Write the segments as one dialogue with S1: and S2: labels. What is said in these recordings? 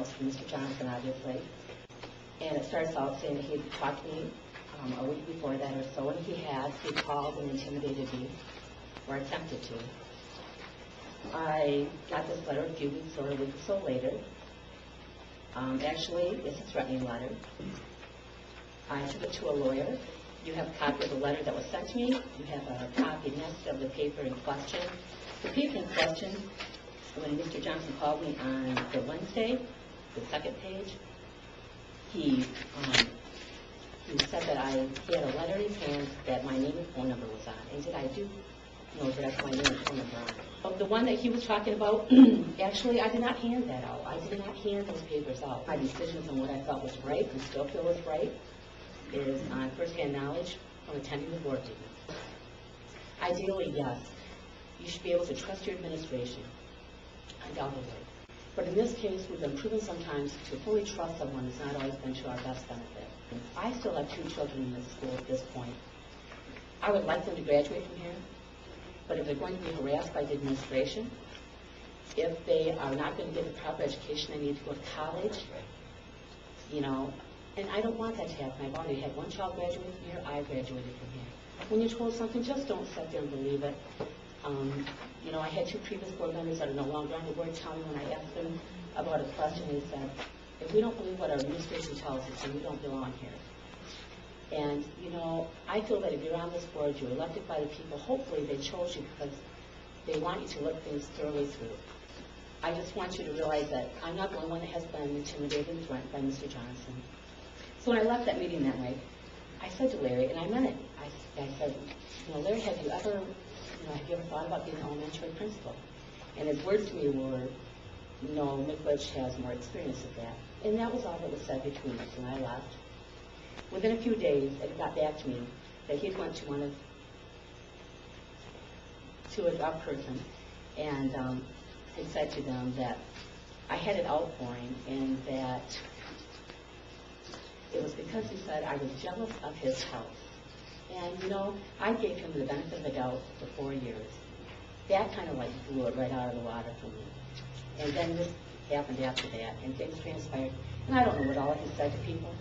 S1: notes from Mr. Johnson, obviously. And it starts out saying that he had talked to me a week before that or so, and he called and intimidated me, or attempted to. I got this letter a few weeks or a week or so later. Actually, it's a threatening letter. I took it to a lawyer. You have a copy of the letter that was sent to me. You have a copy next of the paper in question. The paper in question, when Mr. Johnson called me on the Wednesday, the second page, he said that he had a letter in his hand that my name and phone number was on. And I do know that that's my name and phone number on. But the one that he was talking about, actually, I did not hand that out. I did not hand those papers out. My decisions on what I felt was right and still feel was right is on first-hand knowledge from attending the board meeting. Ideally, yes, you should be able to trust your administration, undoubtedly. But in this case, we've been proven sometimes to fully trust someone has not always been to our best benefit. I still have 2 children in this school at this point. I would like them to graduate from here, but if they're going to be harassed by the administration, if they are not going to get the proper education they need to go to college, and I don't want that to happen. I've already had one child graduate from here. I graduated from here. When you're told something, just don't sit there and believe it. I had 2 previous board members that are no longer on the board tell me when I asked them about a question, they said, if we don't believe what our administration tells us, then we don't belong here. And, I feel that if you're on this board, you're elected by the people, hopefully they chose you because they want you to look things thoroughly through. I just want you to realize that I'm not the only one that has been intimidated and threatened by Mr. Johnson. So when I left that meeting that night, I said to Larry, and I meant it, I said, Larry, have you ever thought about being an elementary principal? And his words to me were, no, Mick has more experience of that. And that was all that was said between us, and I left. Within a few days, it got back to me that he had went to a person and had said to them that I had an outpouring and that it was because he said I was jealous of his health. And, I gave him the benefit of the doubt for 4 years. That kind of blew it right out of the water for me. And then this happened after that, and things transpired. And I don't know what all he said to people.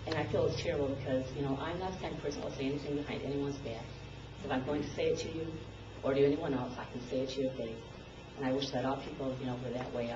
S1: And I feel it's terrible because, I'm not the kind of person that will say anything behind anyone's back. If I'm going to say it to you or to anyone else, I can say it to your face. And I wish that all people, were that way.